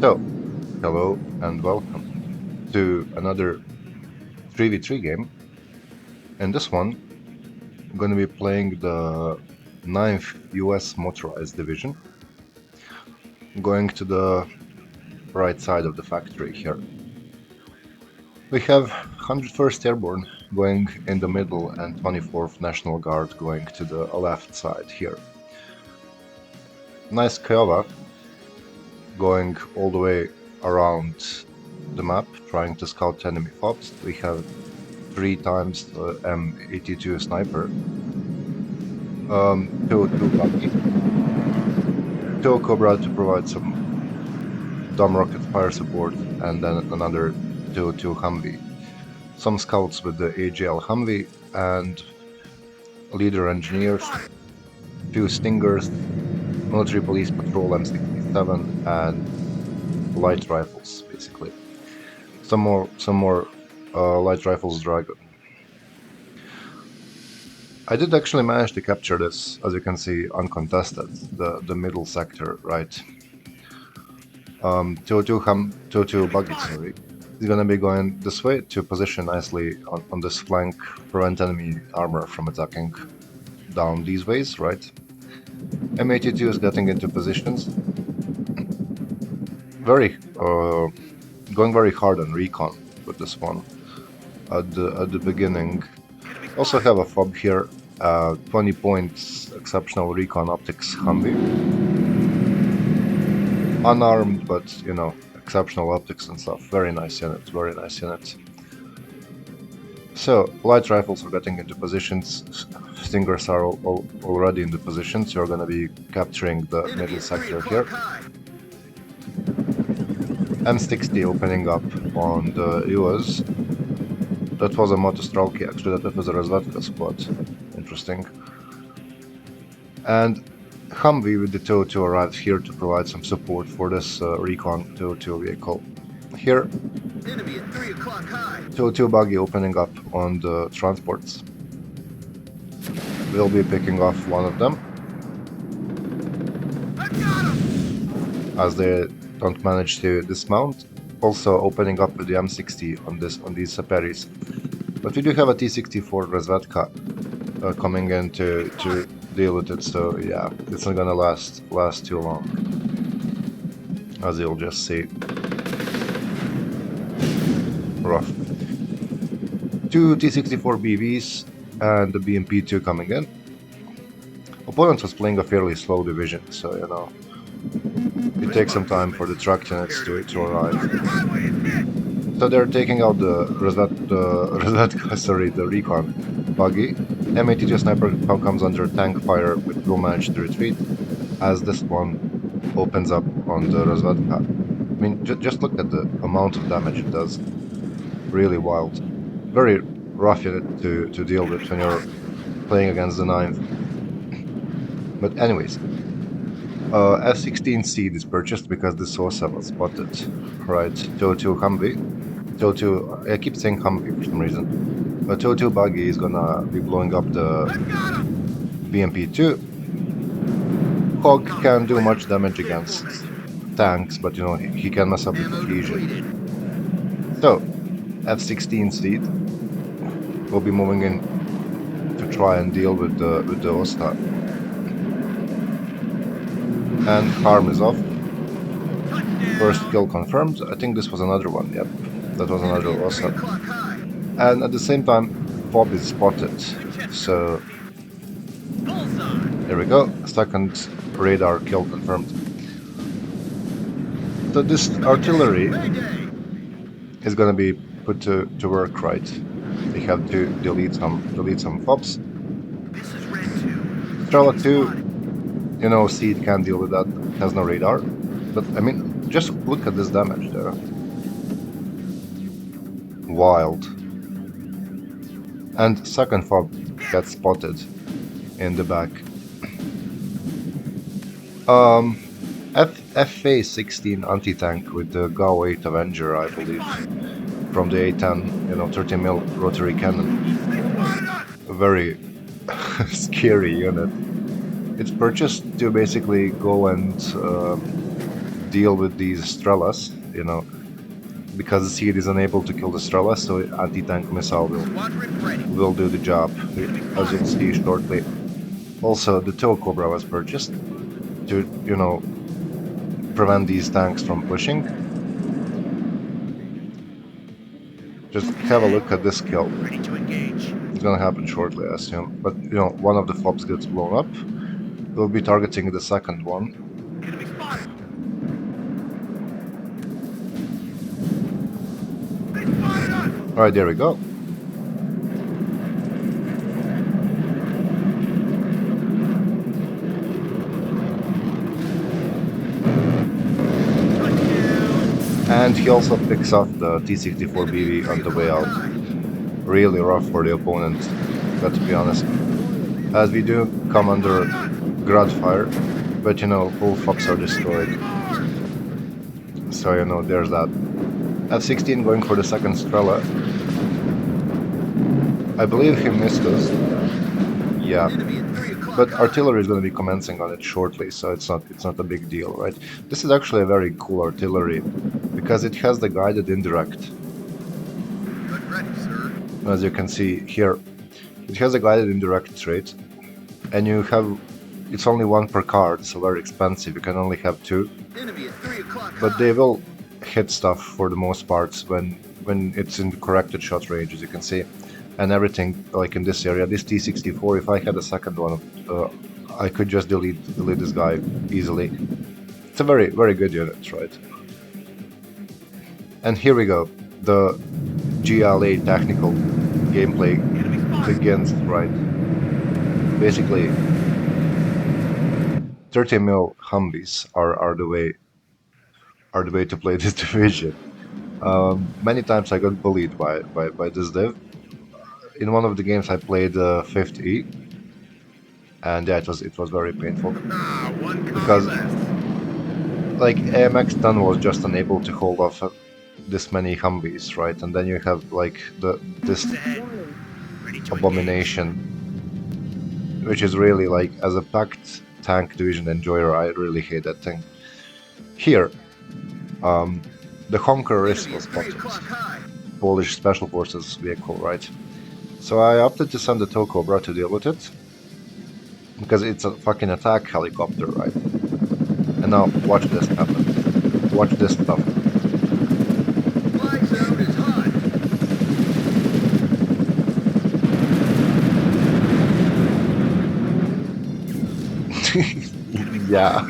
So, hello and welcome to another 3v3 game. In this one, I'm going to be playing the 9th US Motorized Division, going to the right side of the factory here. We have 101st Airborne going in the middle and 24th National Guard going to the left side here. Nice CUCV going all the way around the map, trying to scout enemy FOBs. We have 3 times the M82 sniper, 202 Bucky, 2 Cobra to provide some dumb rocket fire support, and then another 202 Humvee. Some scouts with the AGL Humvee and leader engineers, 2 Stingers, military police patrol M67, and light rifles basically. Some more light rifles Dragon. I did actually manage to capture this, as you can see, uncontested, the middle sector, right? 202 Buggy, sorry. He's gonna be going this way to position nicely on this flank, prevent enemy armor from attacking down these ways, right? M82 is getting into positions. Going very hard on recon with this one at the beginning. Also have a fob here, 20 points, exceptional recon optics Humvee. Unarmed, but you know, exceptional optics and stuff. Very nice unit, very nice unit. So, light rifles are getting into positions, Stingers are already in the positions, you're gonna be capturing the middle sector here. M60 opening up on the US. That was a Motostralki, actually that was a Razvedka squad. Interesting. And Humvee with the 202 arrives here to provide some support for this recon 202 vehicle. Here, 202 Buggy opening up on the transports. We'll be picking off one of them, as they don't manage to dismount. Also opening up with the M60 on these Saperis. But we do have a T-64 Razvedka coming in to deal with it, so yeah, it's not gonna last too long, as you'll just see. Rough. 2 T-64 BVs and the BMP-2 coming in. Opponent was playing a fairly slow division, so you know, it takes some time for the track units to arrive. So they're taking out the recon Buggy. M82 sniper comes under tank fire, but will manage to retreat, as this one opens up on the Razvedka. I mean, just look at the amount of damage it does. Really wild. Very rough unit to deal with when you're playing against the 9th. But anyways, F-16 seed is purchased because the Sosa was spotted. Right, 202 Humvee. 202, I keep saying Humvee for some reason. But 202 Buggy is gonna be blowing up the BMP-2. Hog can't do much damage against tanks, but you know, he can mess up the cohesion. So, F-16 seed will be moving in to try and deal with the Osta. And harm is off. First kill confirmed. I think this was another one, yep. That was another Osta. And at the same time, FOB is spotted. So, here we go. Second radar kill confirmed. So this artillery is gonna be put to work, right? They have to delete some FOBs. Strela 2, you know, Seed can't deal with that, has no radar. But I mean, just look at this damage there. Wild. And second FOB gets spotted in the back. FA-16 anti-tank with the GAU-8 Avenger, I believe, from the A-10, you know, 30mm rotary cannon. A very scary unit. It's purchased to basically go and deal with these Strelas, you know, because the Seed is unable to kill the Strela, so anti-tank missile will do the job, as you'll see shortly. Also, the Tow Cobra was purchased to, you know, prevent these tanks from pushing. Just have a look at this kill. It's gonna happen shortly, I assume. But, you know, one of the flops gets blown up. We'll be targeting the second one. Alright, there we go. And he also picks off the T-64BV on the way out. Really rough for the opponent, got to be honest. As we do come under grad fire, but you know, all fops are destroyed. So you know, there's that. F-16 going for the second Strela. I believe he missed us. Yeah. But artillery is going to be commencing on it shortly, so it's not a big deal, right? This is actually a very cool artillery, because it has the guided indirect. As you can see here, it has a guided indirect trait, and you have, it's only one per card, so very expensive, you can only have two. But they will hit stuff for the most parts when it's in corrected shot range, as you can see. And everything, like in this area, this T-64, if I had a second one, I could just delete this guy easily. It's a very, very good unit, right? And here we go. The GLA technical gameplay begins, right? Basically, 30 mil Humvees are the way to play this division. Many times I got bullied by this div. In one of the games I played 5th E, and yeah, it was very painful, because like AMX 10 was just unable to hold off this many Humvees, right? And then you have like this abomination, which is really like, as a packed tank division enjoyer, I really hate that thing. Here, the Honker was spotted, Polish Special Forces vehicle, right? So I opted to send the Tow Cobra to deal with it, because it's a fucking attack helicopter, right? And now, watch this happen. Watch this stuff. Yeah,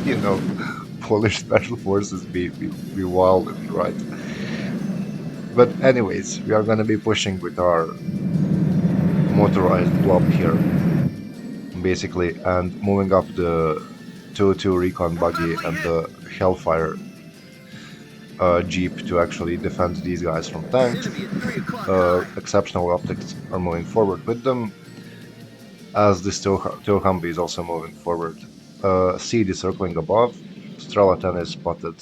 you know, Polish Special Forces be wild, right? But anyways, we are gonna be pushing with our motorized blob here, basically, and moving up the 202 recon buggy and the Hellfire Jeep to actually defend these guys from tanks. Exceptional optics are moving forward with them, as this Tow Humvee is also moving forward. Seed is circling above, Strela 10 is spotted,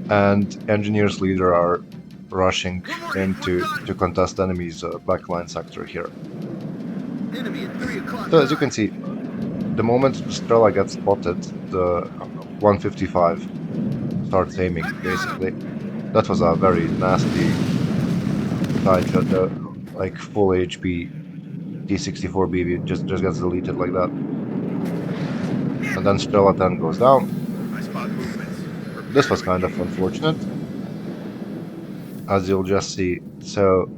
and Engineers Leader are rushing in to contest enemies' backline sector here. So as you can see, the moment Strela gets spotted, the 155 starts aiming, basically. That was a very nasty side shot, like full HP T-64BV just gets deleted like that. And then Strela 10 goes down. This was kind of unfortunate, as you'll just see. So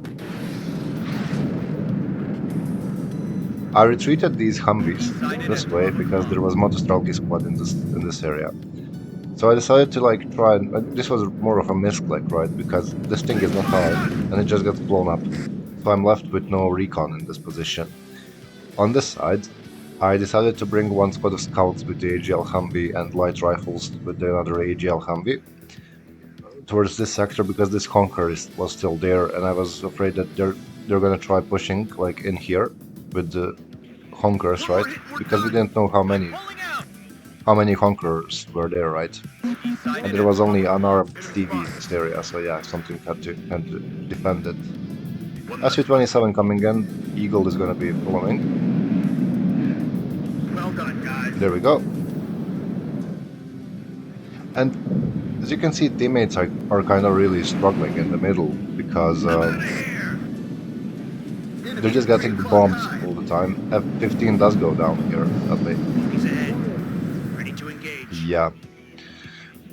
I retreated these Humvees this way because there was Motostrelki squad in this area. So I decided to like try and this was more of a misclick, right? Because this thing is not high and it just gets blown up. So I'm left with no recon in this position. On this side, I decided to bring one squad of scouts with the AGL Humvee and light rifles with the other AGL Humvee towards this sector, because this Honker was still there, and I was afraid that they're gonna try pushing like in here with the Honkers, right? Because we didn't know how many Honkers were there, right? And there was only unarmed TV in this area, so yeah, something had to defend it. SU-27 coming in, Eagle is gonna be following. There we go. And as you can see, teammates are kind of really struggling in the middle because they're just getting bombed all the time. F-15 does go down here, sadly. He's ahead. Ready to engage. Yeah.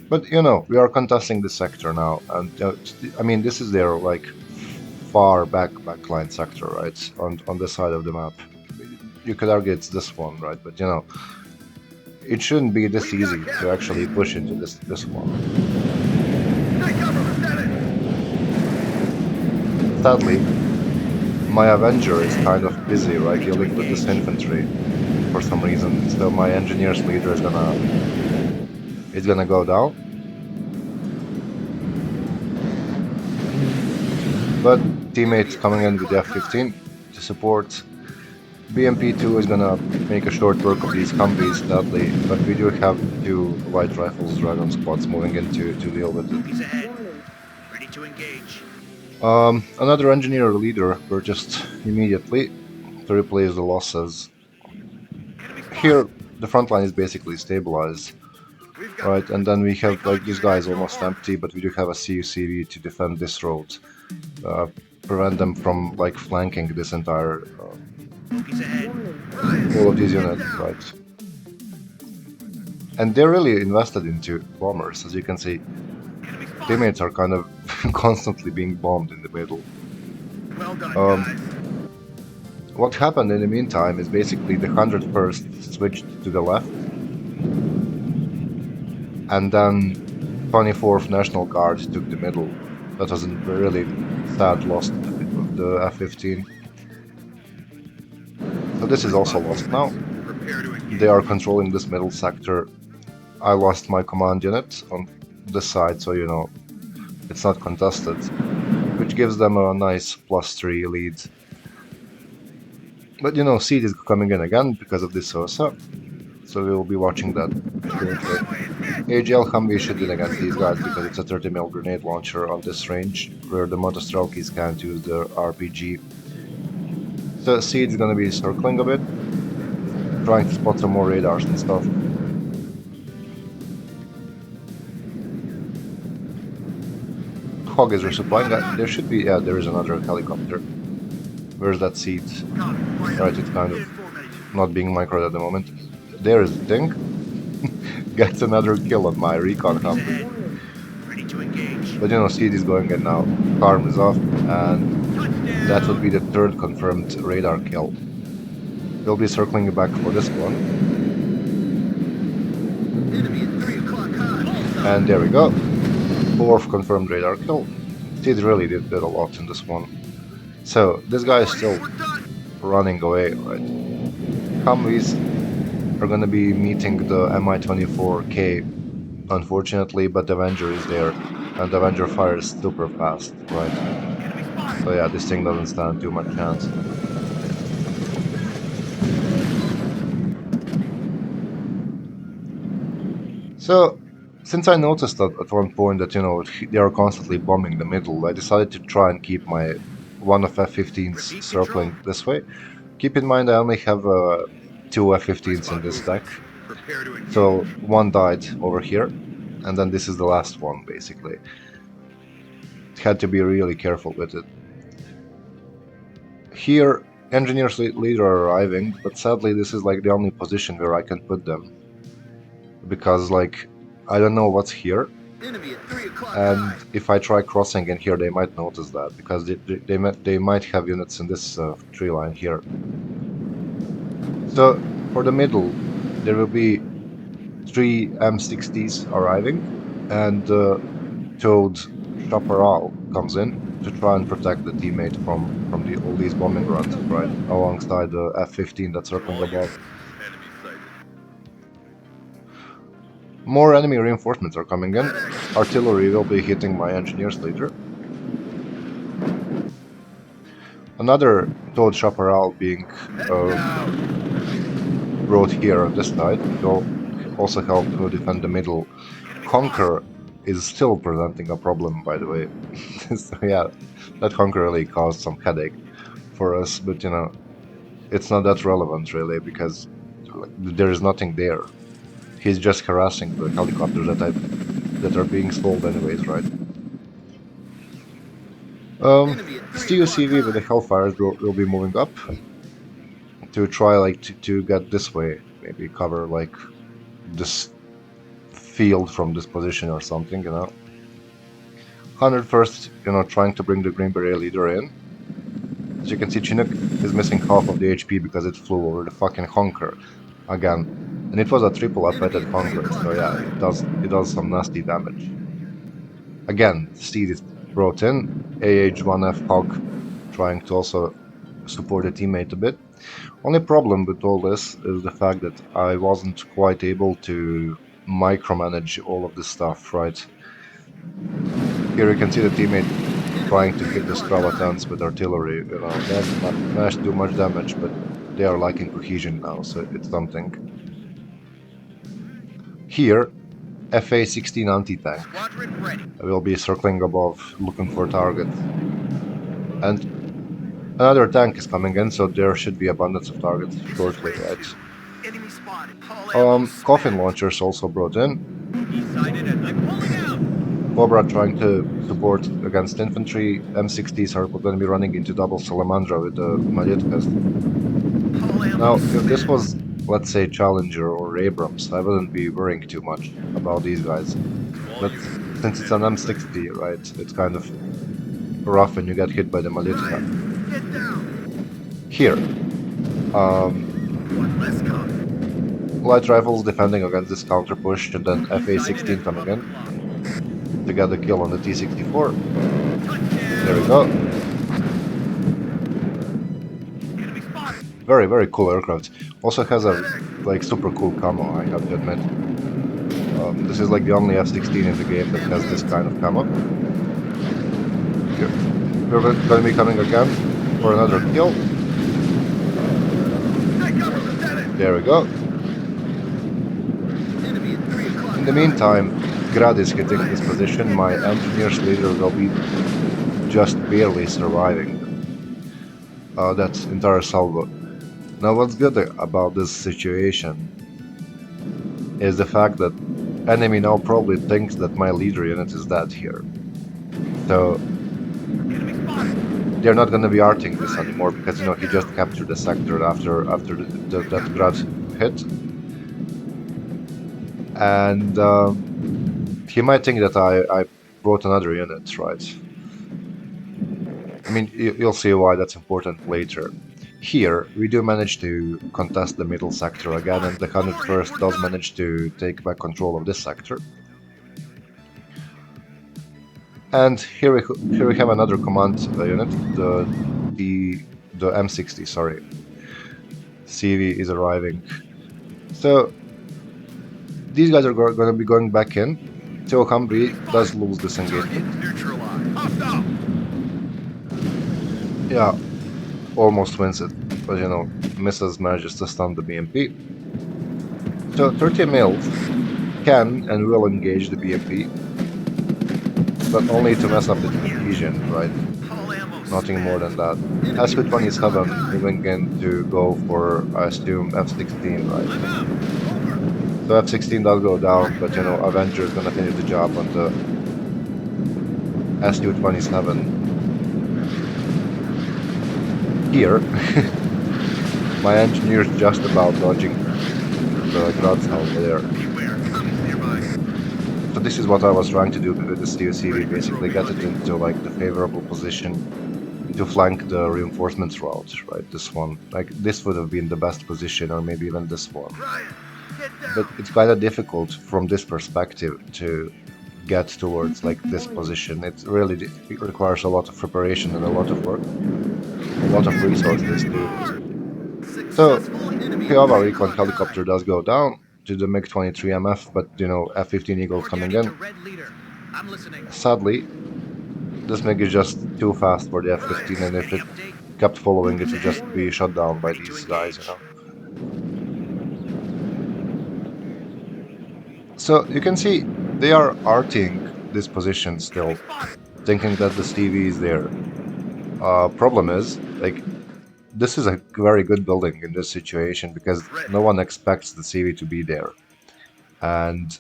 But, you know, we are contesting the sector now, and, I mean, this is their, like, far backline sector, right? On the side of the map. You could argue it's this one, right? But, you know, it shouldn't be this easy to actually push into this one. Sadly, my Avenger is kind of busy, right, dealing with this infantry for some reason, so my engineer's leader is gonna go down. But teammates coming in with the F-15 to support. BMP-2 is gonna make a short work of these Humvees, sadly, but we do have 2 light rifles dragon squads moving in to deal with it. He's ahead. Ready to engage. Another engineer leader purchased immediately to replace the losses. Here, the front line is basically stabilized, right? And then we have, like, this guy is almost empty, but we do have a CUCV to defend this road, prevent them from, like, flanking this entire, He's ahead. all of these units, right? And they're really invested into bombers, as you can see. Teammates are kind of constantly being bombed in the middle. Well done, guys. What happened in the meantime is basically the 101st switched to the left, and then 24th National Guard took the middle. That was a really sad loss of the F-15. So this is also lost now. Prepare to engage. They are controlling this middle sector. I lost my command unit on this side, so, you know, it's not contested, which gives them a nice +3 lead. But, you know, Seed is coming in again because of this SOSA, so we will be watching that shortly. AGL Humvee should win against these guys because it's a 30mm grenade launcher on this range, where the Motostrelkis can't use their RPG. So Seed is gonna be circling a bit, trying to spot some more radars and stuff. Hog is resupplying that. There should be, yeah, there is another helicopter. Where's that Seed? Right, it's kind of not being microed at the moment. There is the thing. Gets another kill on my recon Humvee. Ready to engage. But, you know, Seed is going in now. Arm is off, and that would be the 3rd confirmed radar kill. We'll be circling back for this one. And there we go. 4th confirmed radar kill. Seed really did a lot in this one. So, this guy is still running away, right? Humvees are gonna be meeting the Mi-24K, unfortunately, but the Avenger is there, and the Avenger fires super fast, right? So yeah, this thing doesn't stand too much chance. So, since I noticed that at one point that, you know, they are constantly bombing the middle, I decided to try and keep my one of F-15s circling this way. Keep in mind I only have 2 F-15s in this deck, so one died over here, and then this is the last one, basically. Had to be really careful with it. Here, engineers leader are arriving, but sadly this is like the only position where I can put them, because, like, I don't know what's here, and if I try crossing in here they might notice that, because they might have units in this tree line here. So for the middle there will be 3 M60s arriving, and Toad Chaparral comes in to try and protect the teammate from all these bombing runs, right, alongside the F-15 that's circling above. More enemy reinforcements are coming in. Artillery will be hitting my engineer's leader. Another Toad Chaparral being brought here on this side will also help to defend the middle. Conquer is still presenting a problem, by the way. So yeah, that Conquer really caused some headache for us, but, you know, it's not that relevant really, because there is nothing there. He's just harassing the helicopters that I that are being sold anyways, right? CUCV with the hellfires will be moving up to try like to get this way, maybe cover like this field from this position or something, you know. 101st, you know, trying to bring the Green Beret leader in. As you can see, Chinook is missing half of the HP because it flew over the fucking honker again. And it was a triple up at that honker, so yeah, it does some nasty damage. Again, Steed is brought in, AH1F Hog trying to also support the teammate a bit. Only problem with all this is the fact that I wasn't quite able to micromanage all of this stuff, right? Here you can see the teammate trying to hit the Stravatans with artillery, you know, they haven't managed to do much damage, but they are lacking cohesion now, so it's something. Here, FA-16 anti-tank will be circling above, looking for targets. And another tank is coming in, so there should be abundance of targets shortly, right? Coffin launchers also brought in. Cobra trying to support against infantry. M60s are going to be running into double Salamandra with the Malyetkas. Now, if this was, let's say, Challenger or Abrams, I wouldn't be worrying too much about these guys. But since it's an M60, right, it's kind of rough when you get hit by the Malyetka. Here, light rifles defending against this counter push, and then FA-16 coming in to get the kill on the T-64. There we go. Very, very cool aircraft. Also has a like super cool camo, I have to admit. This is like the only F-16 in the game that has this kind of camo. Here. We're going to be coming again for another kill. There we go. In the meantime, Grad is hitting this position. My engineer's leader will be just barely surviving that entire salvo. Now, what's good about this situation is the fact that enemy now probably thinks that my leader unit is dead here. So they're not going to be arting this anymore because, you know, he just captured the sector after that Grad hit. And he might think that I brought another unit, right? I mean, you'll see why that's important later. Here, we do manage to contest the middle sector again, and the 101st does manage to take back control of this sector. And here we have another command unit, the M60, sorry. CV is arriving. So these guys are going to be going back in. Theo Humvee does lose this engagement. Yeah, almost wins it, but you know, misses, manages to stun the BMP. So 30 mils can and will engage the BMP, but only to mess up the cohesion, right? Nothing more than that. SU-27 moving in to go for, I assume, F-16, right? So F-16 does go down, but you know, Avenger is gonna finish the job on the SU-27. Here, my engineer's just about dodging the Grad over there. So this is what I was trying to do with this CUCV, basically get it into like the favorable position to flank the reinforcements route, right? This one, like this would have been the best position, or maybe even this one. But it's kind of difficult from this perspective to get towards like this position. It requires a lot of preparation and a lot of work, a lot of resources too. So Kiowa recon helicopter does go down to the MiG-23 MF, but you know, F-15 Eagle coming in. Sadly, this MiG is just too fast for the F-15, and if it kept following, it would just be shot down by these guys, you know. So you can see they are arting this position still, thinking that the CV is there. Problem is, like, this is a very good building in this situation because no one expects the CV to be there. And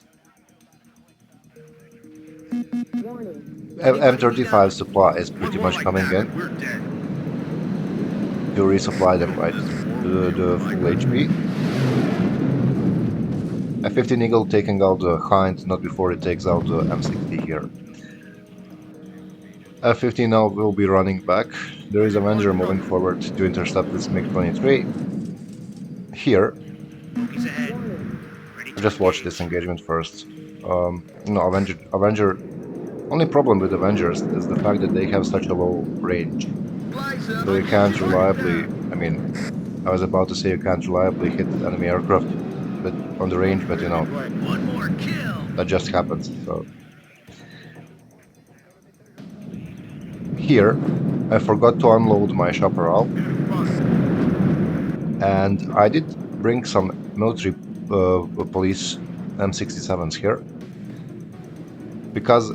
M35 supply is pretty One more much like coming that, in we're dead. to resupply them, right, to the full HP. F-15 Eagle taking out the Hind not before it takes out the M60 here. F-15 now will be running back. There is Avenger moving forward to intercept this MiG-23. Here, He's ahead. Ready to just watch this engage. engagement first. No, Avenger. Only problem with Avengers is the fact that they have such a low range. So you can't reliably, I mean, I was about to say you can't reliably hit enemy aircraft but on the range, but you know, One more kill. that just happens. So here, I forgot to unload my chaparral, and I did bring some military police M67s here, because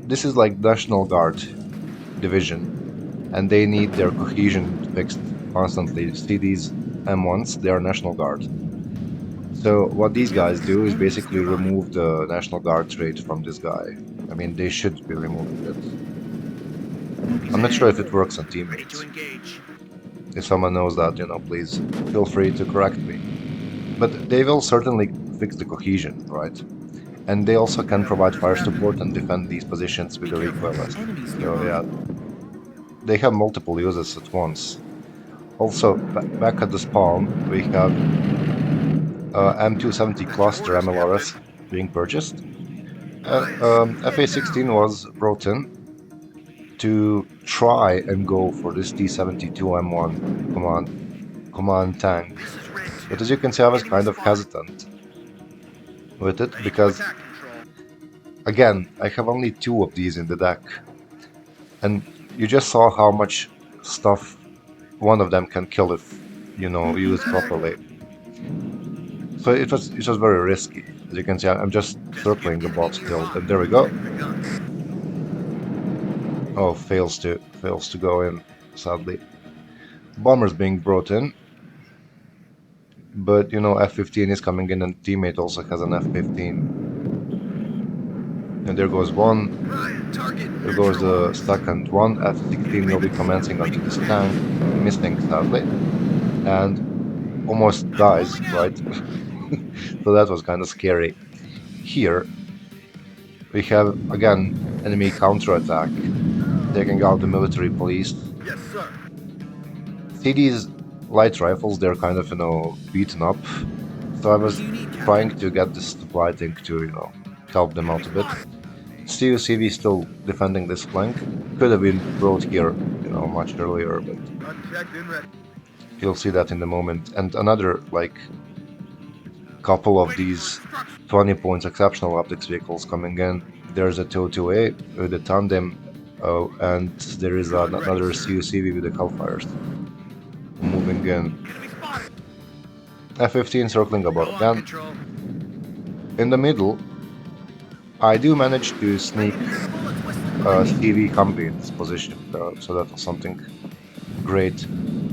this is like National Guard division, and they need their cohesion fixed constantly. See these M1s, they are National Guard. So what these guys do is basically remove the National Guard trait from this guy. I mean, they should be removing it. I'm not sure if it works on Ready to teammates. engage. If someone knows that, you know, please feel free to correct me. But they will certainly fix the cohesion, right? And they also can provide fire support and defend these positions with the recoil vest. So yeah, they have multiple uses at once. Also, back at the spawn, we have M270 cluster MLRS being purchased. FA-16 was brought in to try and go for this T-72 M1 command tank. But as you can see, I was kind of hesitant with it because, again, I have only 2 of these in the deck. And you just saw how much stuff one of them can kill if, you know, used properly. So it was very risky. As you can see, I'm just circling above still, and there we go. Oh, fails to go in, sadly. Bombers being brought in, but you know, F-15 is coming in, and teammate also has an F-15. And there goes one. There goes the second one. F-16 will be commencing onto this tank, missing sadly, and almost dies, right? So that was kind of scary. Here we have again enemy counterattack, taking out the military police. Yes, sir. See these light rifles, they're kind of, you know, beaten up. So I was trying to get this supply thing to, you know, help them out a bit. CUCV still defending this flank. Could have been brought here, you know, much earlier, but you'll see that in a moment. And another, like, couple of these 20 points exceptional optics vehicles coming in. There's a 202A with a tandem, and there is another CUCV with the hellfires moving in. F-15 circling above again. In the middle, I do manage to sneak CV Humvee in this position, so that was something great.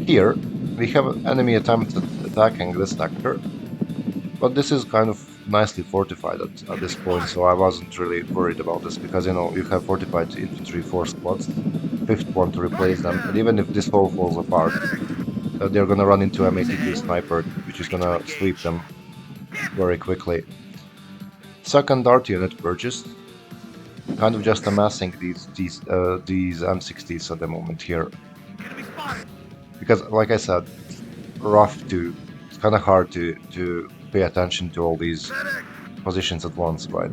Here, we have enemy attempted attacking this sector, but this is kind of nicely fortified at this point, so I wasn't really worried about this, because, you know, you have fortified infantry 4 squads, 5th one to replace them, and even if this whole falls apart, they're gonna run into M82 sniper, which is gonna sweep them very quickly. Second dart unit purchased, kind of just amassing these M60s at the moment here, because, like I said, it's kind of hard to pay attention to all these positions at once, right?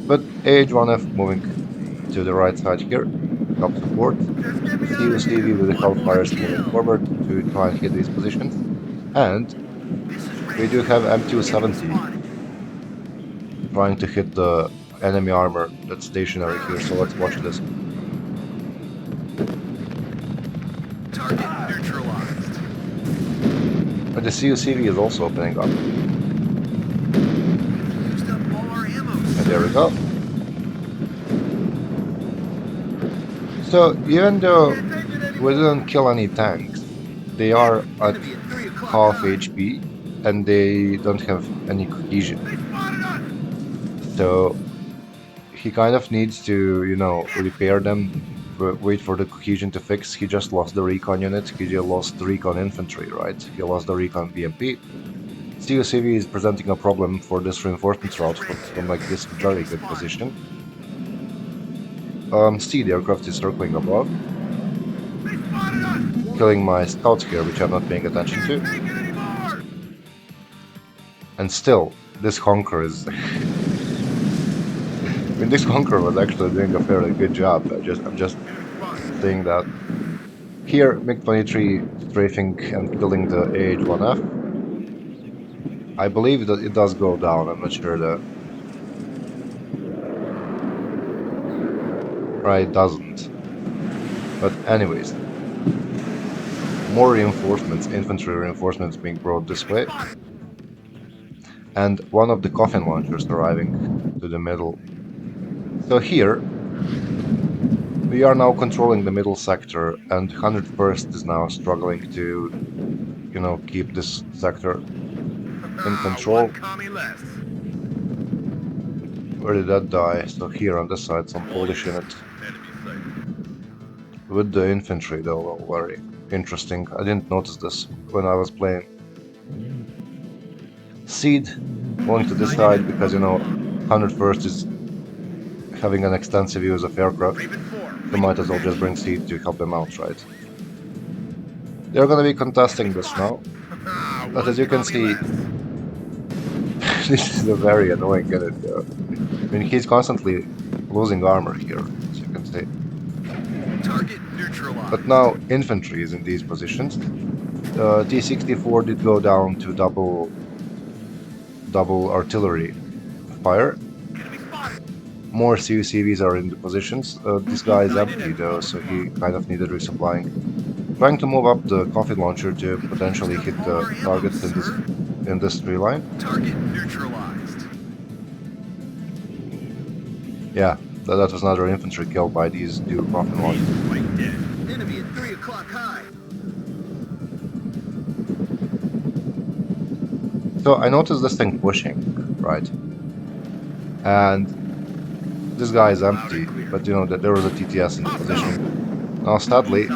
But AH-1F moving to the right side here, help support. CUCV with the hellfires moving forward to try and hit these positions. And we do have M270 trying to hit the enemy armor that's stationary here, so let's watch this. Target neutralized. But the CUCV is also opening up. Used up all our ammo. And there we go. So even though we didn't kill any tanks, they are at half HP and they don't have any cohesion. So he kind of needs to, you know, repair them, wait for the cohesion to fix. He just lost the recon unit, he just lost the recon infantry, right? He lost the recon BMP. CUCV is presenting a problem for this reinforcement route from like this very good position. See, the aircraft is circling above, They spotted us! killing my scouts here, which I'm not paying attention to. Can't take it anymore! And still, this Honker is... I mean, this Honker was actually doing a fairly good job. I'm just saying that. Here, MiG-23 strafing and killing the AH-1F. I believe that it does go down, I'm not sure that... Right, it doesn't. But anyways. More reinforcements, infantry reinforcements being brought this way. And one of the coffin launchers arriving to the middle. So here, we are now controlling the middle sector, and 101st is now struggling to, you know, keep this sector in control. Where did that die? So here on this side, some Polish unit. With the infantry though, very interesting. I didn't notice this when I was playing. Seed going to this side because, you know, 101st is having an extensive use of aircraft. You might as well just bring Seed to help them out, right? They're gonna be contesting this now. But as you can see, this is a very annoying unit. I mean, he's constantly losing armor here, as you can see. Target neutralized. But now infantry is in these positions. T-64 did go down to double artillery fire. More CUCVs are in the positions. This guy is empty though, so he kind of needed resupplying. Trying to move up the coffin launcher to potentially hit the targets in this tree line. Target neutralized. Yeah, that was another infantry kill by these two coffin launchers. Right dead. Enemy at 3 o'clock high. So I noticed this thing pushing, right? And this guy is empty, but you know that there was a TTS in the position. Now sadly,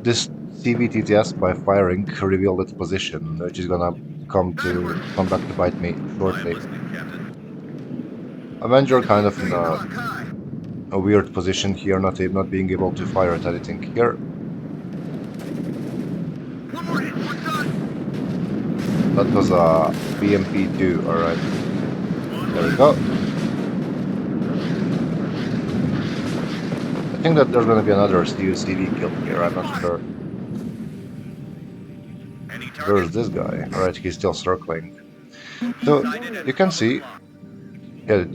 this CV TTS by firing revealed its position, which is gonna come back to bite me shortly. Avenger kind of in a weird position here, not being able to fire at anything here. That was a BMP-2, alright. There we go. I think that there's gonna be another CUCV kill here, I'm not sure. Where's this guy? Alright, he's still circling. So, you can see, yeah,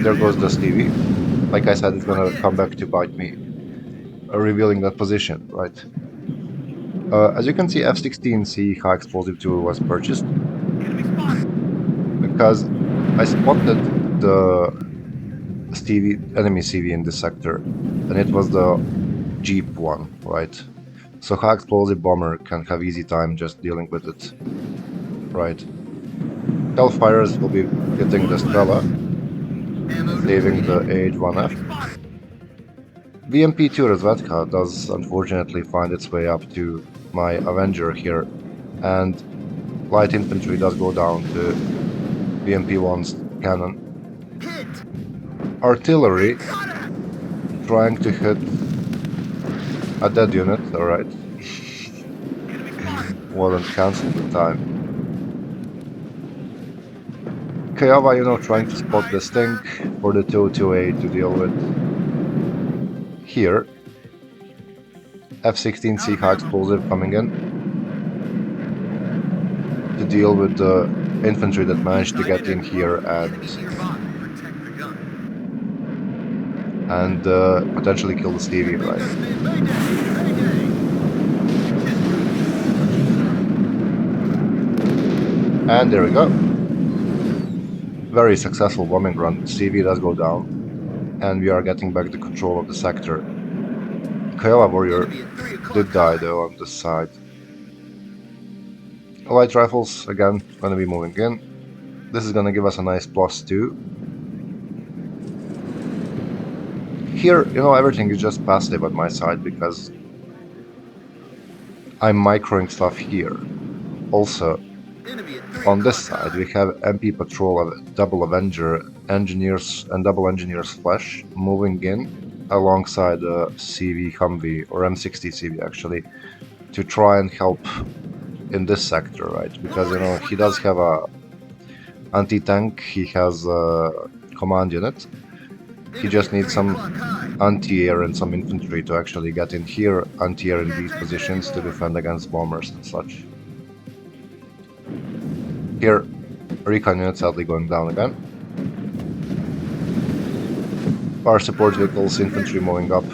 there goes the Stevie. Like I said, it's gonna come back to bite me, revealing that position, right? As you can see, F-16C high explosive tool was purchased because I spotted the enemy CV in this sector, and it was the Jeep one, right? So high explosive bomber can have easy time just dealing with it, right? Hellfires will be hitting the Stella, saving the AH-1F. BMP-2 Rozvedka does unfortunately find its way up to my Avenger here, and light infantry does go down to BMP-1's cannon. Artillery trying to hit a dead unit, alright. Wasn't cancelled in time. Kayava, you know, trying to spot this thing for the 228 to deal with. Here, F-16C high explosive coming in to deal with the infantry that managed to get in here and potentially kill the Stevie, right? And there we go. Very successful bombing run. Stevie does go down, and we are getting back the control of the sector. Kiowa Warrior did die though on this side. Light rifles, again, gonna be moving in. This is gonna give us a nice +2. Here, you know, everything is just passive on my side because I'm microing stuff here. Also, Enemy at 3 on this o'clock side, high. we have MP Patrol of Double Avenger, Engineers, and Double Engineers Flash moving in alongside CV Humvee, or M60 CV actually, to try and help in this sector, right? Because, you know, he does have a anti-tank, he has a command unit. He Enemy just at needs 3 some o'clock high. anti-air and some infantry to actually get in here, anti-air in these positions to defend against bombers and such. Here, recon unit sadly going down again. Our support vehicles, infantry moving up.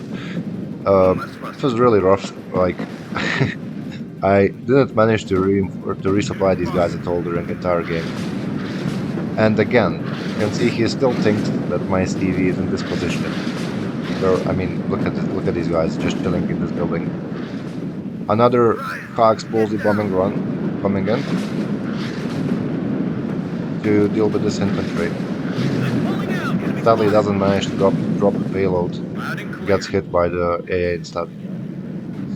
It was really rough. Like, I didn't manage to resupply these guys at all during the entire game. And again, you can see he still thinks that my CV is in this position. I mean, look at these guys just chilling in this building. Another high explosive bombing run coming in to deal with this infantry. Sadly, doesn't manage to drop a payload. Gets hit by the AA instead.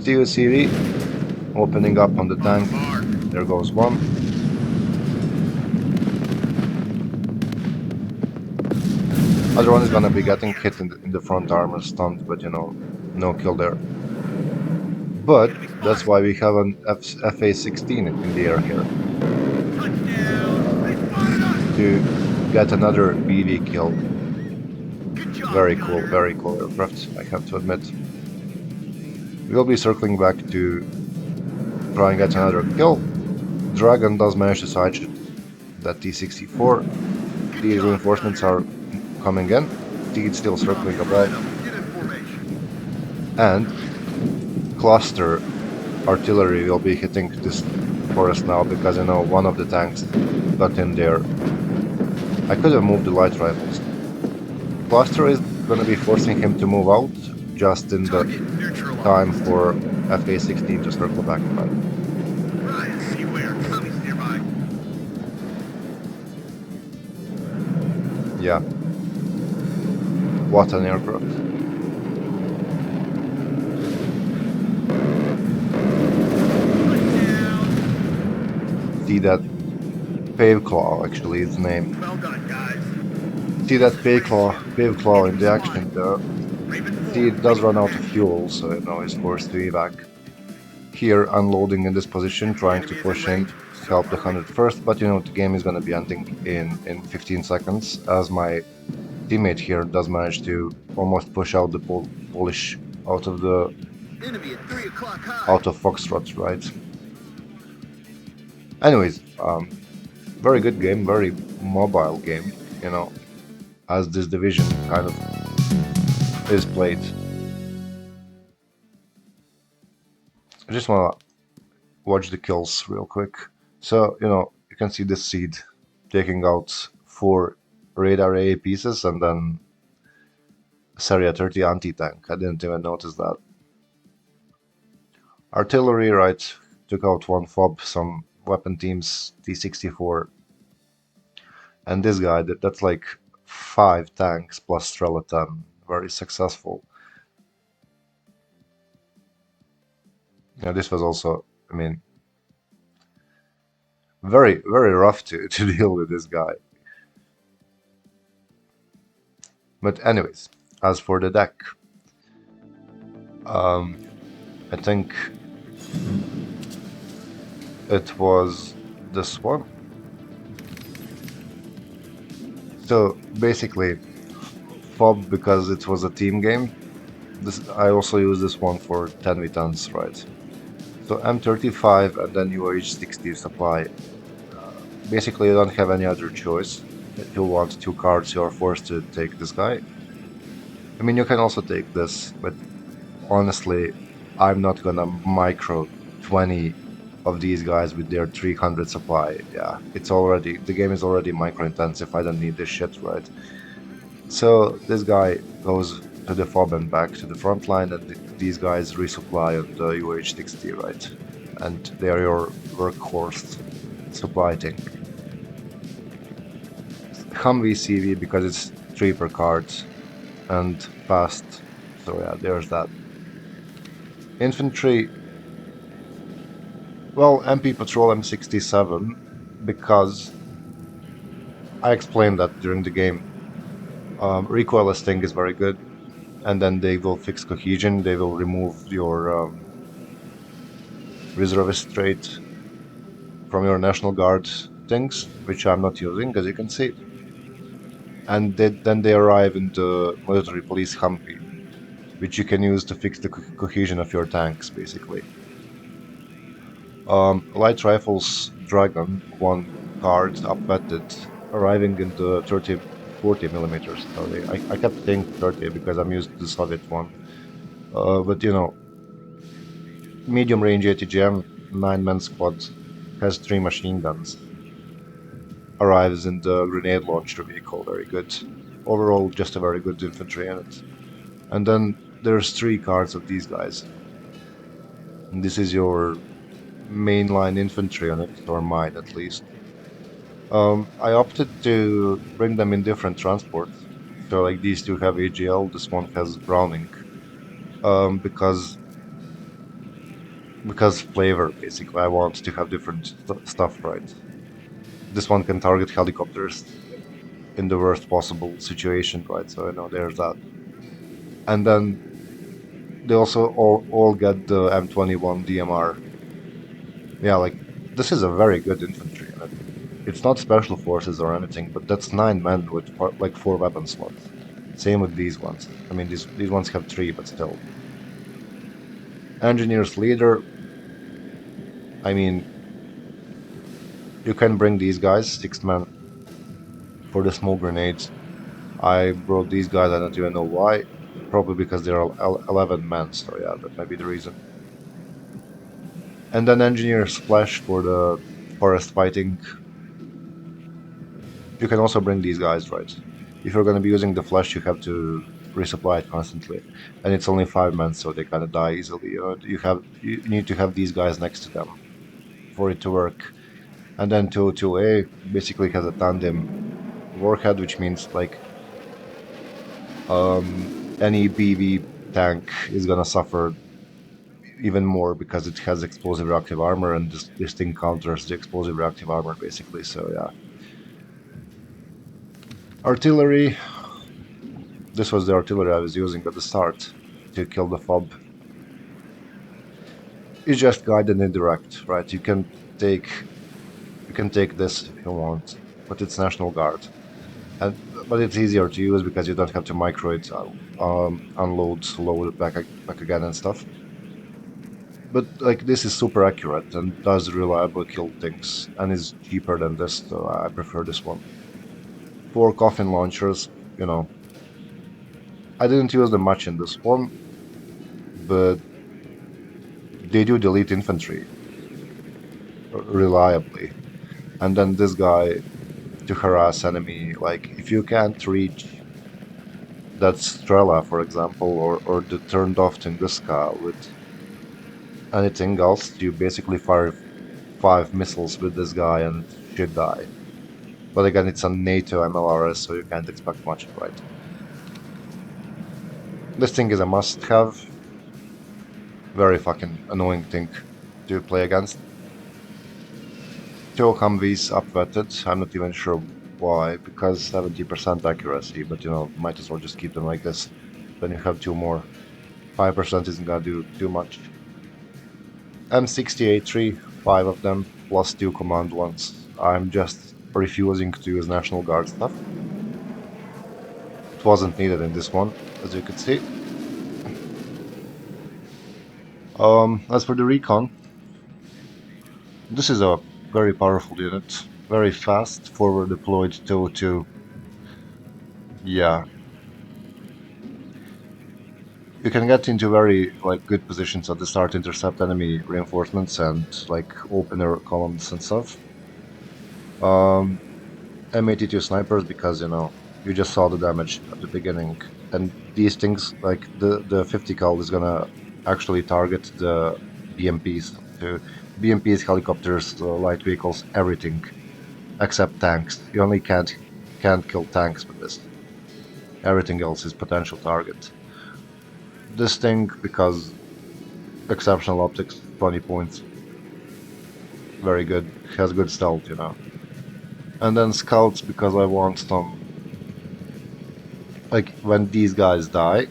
CUCV opening up on the tank. There goes one. Other one is gonna be getting hit in the front armor, stunned, but you know, no kill there. But that's why we have an FA-16 in the air here to get another BV kill. Very cool aircraft, I have to admit. We'll be circling back to try and get another kill. Dragon does manage to sideshoot that T-64. These reinforcements are coming in. T still circling above. And cluster artillery will be hitting this forest now because, you know, one of the tanks got in there. I could have moved the light rifles. Cluster is gonna be forcing him to move out just in the time for FA-16 to circle back around. Yeah. What an aircraft. See that Pave Claw, actually, its name. Well done, guys. See that Pave Claw in the action there. See, it does run out of fuel, so you know, it's forced to evac. Here, unloading in this position, trying to push in, help the 101st, but you know, the game is gonna be ending in 15 seconds, as my teammate here does manage to almost push out the Polish out of the out of Foxtrot, right? Anyways, very good game, very mobile game, you know, as this division kind of is played. I just wanna watch the kills real quick. So, you know, you can see this seed taking out 4 radar AA pieces and then Seria 30 anti-tank. I didn't even notice that. Artillery, right, took out 1 FOB, some weapon teams, T-64. And this guy, that's like 5 tanks plus Strela 10. Very successful. Yeah, this was also, I mean, very rough to deal with this guy. But anyways, as for the deck, I think it was this one. So basically, FOB, because it was a team game, I also use this one for 10v10s, right? So M35 and then UH-60 supply. Basically, you don't have any other choice. If you want 2 cards, you are forced to take this guy. I mean, you can also take this, but honestly, I'm not gonna micro 20 of these guys with their 300 supply. Yeah, the game is already micro intensive. I don't need this shit, right? So this guy goes to the FOB and back to the front line, and these guys resupply on the UH-60, right? And they are your workhorse supply tank. Humvee CV, because it's 3 per card, and fast. So yeah, there's that. Infantry, well, MP Patrol M67, because I explained that during the game. Recoil sting is very good, and then they will fix cohesion. They will remove your reservist trait from your National Guard things, which I'm not using, as you can see. And then they arrive in the military police Humvee, which you can use to fix the cohesion of your tanks, basically. Light rifles Dragon, one card, upvetted, arriving in the 40 millimeters. Sorry, I kept saying 30 because I'm used to the Soviet one. But you know, medium range ATGM, 9-man squad, has 3 machine guns. Arrives in the grenade launcher vehicle, very good. Overall, just a very good infantry unit. And then there's 3 cards of these guys. And this is your mainline infantry unit, or mine at least. I opted to bring them in different transports. So like these two have AGL, this one has Browning. Because flavor, basically, I want to have different stuff, right? This one can target helicopters in the worst possible situation, right? So I know there's that. And then they also all get the M21 DMR. Yeah, like this is a very good infantry unit. It's not special forces or anything, but that's 9 men with like 4 weapon slots. Same with these ones. I mean, these ones have 3, but still. Engineers leader. I mean, you can bring these guys, 6 men, for the smoke grenades. I brought these guys, I don't even know why. Probably because there are 11 men, so yeah, that may be the reason. And then engineers flash for the forest fighting. You can also bring these guys, right? If you're going to be using the flash, you have to resupply it constantly, and it's only 5 men, so they kind of die easily. You need to have these guys next to them for it to work. And then 202A basically has a tandem warhead, which means like any BV tank is gonna suffer even more because it has explosive reactive armor, and this thing counters the explosive reactive armor basically. So yeah. Artillery. This was the artillery I was using at the start to kill the fob. It's just guided and indirect, right? You can take this if you want, but it's National Guard, but it's easier to use because you don't have to micro it, unload, load it back again and stuff. But like this is super accurate and does reliably kill things, and is cheaper than this, so I prefer this one. 4 coffin launchers, you know. I didn't use them much in this form, but they do delete infantry reliably. And then this guy to harass enemy, like if you can't reach that Strela, for example, or the turned off Tunguska with anything else, you basically fire 5 missiles with this guy and should die. But again, it's a NATO MLRS, so you can't expect much, right? This thing is a must-have. Very fucking annoying thing to play against. 2 Humvees upvetted. I'm not even sure why, because 70% accuracy, but you know, might as well just keep them like this. Then you have 2 more. 5% isn't gonna do too much. M68-3, 5 of them, plus 2 command ones. I'm just refusing to use National Guard stuff. It wasn't needed in this one, as you could see. As for the recon, this is a very powerful unit, very fast, forward deployed 202. Yeah. You can get into very like good positions at the start, intercept enemy reinforcements and like opener columns and stuff. M82 snipers, because you know you just saw the damage at the beginning, and these things like the 50 cal is gonna actually target the BMPs. To BMPs, helicopters, light vehicles, everything except tanks. You only can't kill tanks with this. Everything else is potential target. This thing, because exceptional optics, 20 points. Very good. Has good stealth, you know. And then scouts, because I want some... Like, when these guys die,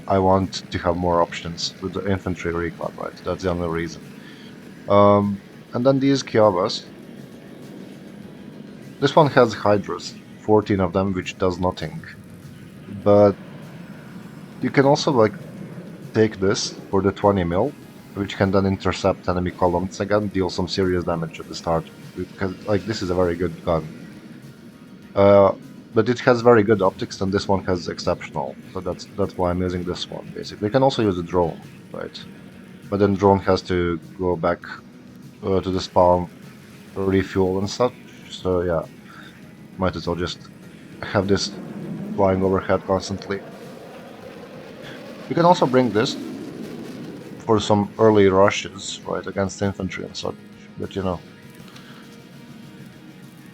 I want to have more options with the infantry recon, right? That's the only reason. And then these Kiavas. This one has Hydras, 14 of them, which does nothing. But you can also, like, take this for the 20 mil, which can then intercept enemy columns again, deal some serious damage at the start. Because, like, this is a very good gun. But it has very good optics, and this one has exceptional. So that's why I'm using this one, basically. You can also use a drone, right? But then drone has to go back to the spawn, refuel and such. So yeah, might as well just have this flying overhead constantly. You can also bring this for some early rushes, right, against infantry and such. But you know,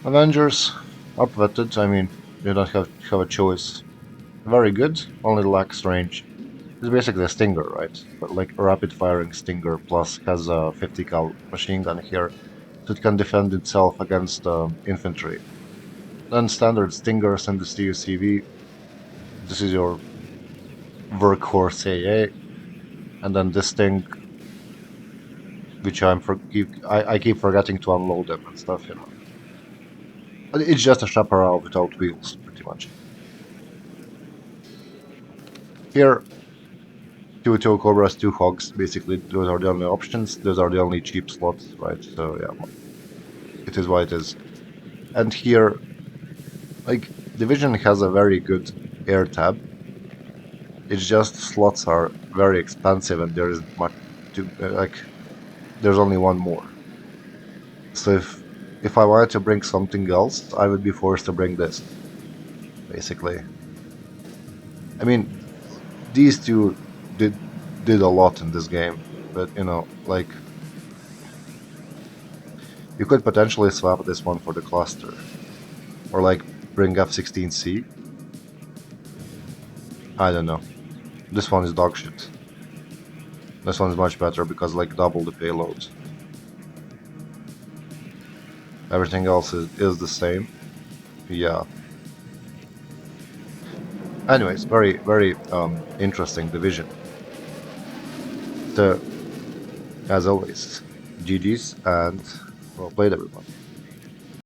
Avengers, upvetted. I mean, you don't have a choice. Very good, only lacks range. It's basically a Stinger, right? But like a rapid-firing Stinger, plus has a 50 cal machine gun here, so it can defend itself against infantry. Then standard Stingers and the CUCV. This is your workhorse AA, and then this thing, which I keep forgetting to unload them and stuff, you know. But it's just a chaparral without wheels, pretty much. Here, two Cobras, two Hogs, basically, those are the only options, those are the only cheap slots, right? So yeah, it is what it is. And here, like, Division has a very good air tab. It's just slots are very expensive and there isn't much to, like, there's only one more. So if I wanted to bring something else, I would be forced to bring this, basically. I mean, these two did a lot in this game, but you know, like, you could potentially swap this one for the cluster, or like bring F-16C. I don't know. This one is dog shit. This one is much better because like double the payload. Everything else is the same. Yeah. Anyways, very interesting division. So, as always, GG's and well played everyone.